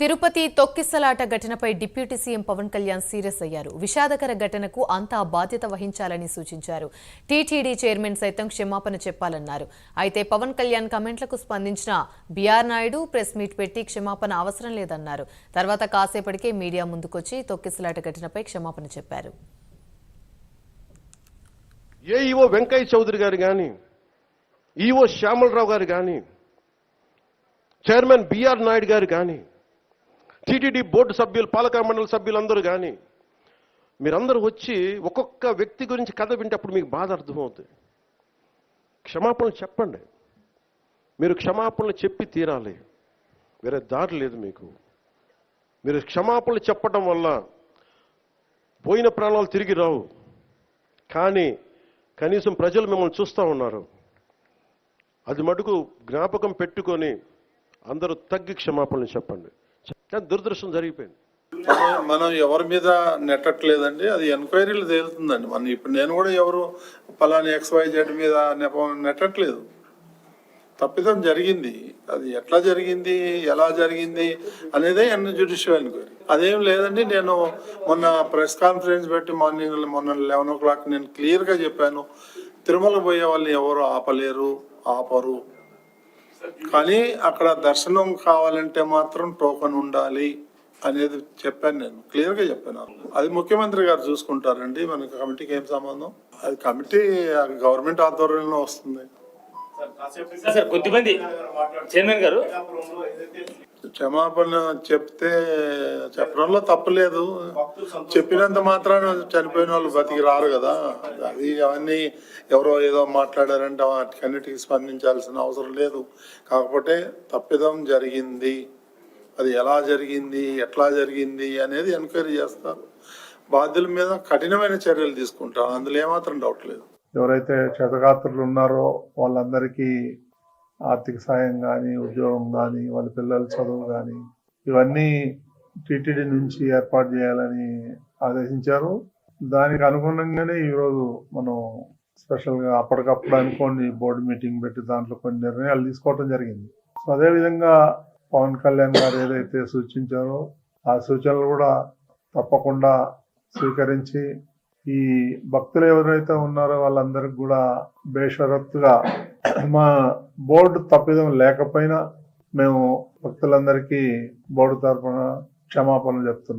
తిరుపతి తొక్కిసలాట ఘటనపై deputy CM Pawan Kalyan serious అయ్యారు. విషాదకర ఘటనకు అంతా బాధ్యత వహించాలని సూచించారు. టీటీడీ చైర్మన్ సైతం క్షమాపణ చెప్పాలన్నారు. అయితే పవన్ కళ్యాణ్ కమెంట్లకు స్పందించిన బీఆర్ నాయుడు ప్రెస్ మీట్ పెట్టి క్షమాపణ అవసరం లేదన్నారు. తర్వాత కాసేపటికే మీడియా ముందుకొచ్చి తొక్కిసలాట ఘటనపై క్షమాపణ చెప్పారు. ఏఈఓ వెంకయ్య చౌదరి గారు కానీ, ఈఓ శ్యామలరావు గారు కానీ, చైర్మన్ బీఆర్ నాయుడు గారు కానీ, టీటీడీ బోర్డు సభ్యులు, పాలక మండలి సభ్యులందరూ కానీ మీరందరూ వచ్చి ఒక్కొక్క వ్యక్తి గురించి కథ వింటే అప్పుడు మీకు బాధ అర్థమవుతుంది. క్షమాపణలు చెప్పండి. మీరు క్షమాపణలు చెప్పి తీరాలి. వేరే దారి లేదు మీకు. మీరు క్షమాపణలు చెప్పడం వల్ల పోయిన ప్రాణాలు తిరిగి రావు. కానీ కనీసం ప్రజలు మిమ్మల్ని చూస్తూ ఉన్నారు. అది మటుకు జ్ఞాపకం పెట్టుకొని అందరూ తగ్గి క్షమాపణలు చెప్పండి. దురదృష్టం జరిగిపోయింది. మనం ఎవరి మీద నెట్టట్లేదండి, అది ఎంక్వైరీలు తేలుతుందండి. మనం ఇప్పుడు నేను కూడా ఎవరు పలాని XYZ మీద నెట్టట్లేదు. తప్పిదం జరిగింది, అది ఎట్లా జరిగింది, ఎలా జరిగింది అనేదే జ్యుడిషియల్ ఎంక్వైరీ. అదేం లేదండి. నేను మొన్న ప్రెస్ కాన్ఫరెన్స్ పెట్టి మొన్న 11 o'clock నేను క్లియర్గా చెప్పాను, తిరుమల పోయే వాళ్ళని ఎవరు ఆపలేరు, ఆపరు. కానీ అక్కడ దర్శనం కావాలంటే మాత్రం టోకెన్ ఉండాలి అనేది చెప్పాను. నేను క్లియర్గా చెప్పాను. అది ముఖ్యమంత్రి గారు చూసుకుంటారండి, మనకి కమిటీకి ఏం సంబంధం. అది కమిటీ గవర్నమెంట్ ఆధ్వర్యంలో వస్తుంది. కొద్దిమంది చైర్మన్ గారు క్షమాపణ చెప్తే చెప్పడంలో తప్పులేదు. చెప్పినంత మాత్రాన చనిపోయిన వాళ్ళు బతికి రారు కదా. అది అవన్నీ ఎవరో ఏదో మాట్లాడారంటే వాటికన్నిటికీ స్పందించాల్సిన అవసరం లేదు. కాకపోతే తప్పిదం జరిగింది, అది ఎలా జరిగింది, ఎట్లా జరిగింది అనేది ఎంక్వైరీ చేస్తారు. బాధ్యుల మీద కఠినమైన చర్యలు తీసుకుంటారు, అందులో ఏమాత్రం డౌట్ లేదు. ఎవరైతే క్షతగాత్రులు ఉన్నారో వాళ్ళందరికీ ఆర్థిక సాయం కానీ, ఉద్యోగం కానీ, వాళ్ళ పిల్లల చదువు కానీ ఇవన్నీ టీటీడీ నుంచి ఏర్పాటు చేయాలని ఆదేశించారు. దానికి అనుగుణంగానే ఈరోజు మనం స్పెషల్గా అప్పటికప్పుడు అనుకోండి బోర్డు మీటింగ్ పెట్టి దాంట్లో కొన్ని నిర్ణయాలు తీసుకోవడం జరిగింది. సో అదేవిధంగా పవన్ కళ్యాణ్ గారు ఏదైతే సూచించారో ఆ సూచనలు కూడా తప్పకుండా స్వీకరించి ఈ భక్తులు ఎవరైతే ఉన్నారో వాళ్ళందరికీ కూడా బేషరత్తుగా మా బోర్డు తప్పిదం లేకపోయినా మేము భక్తులందరికీ బోర్డు తరఫున క్షమాపణలు చెప్తున్నాం.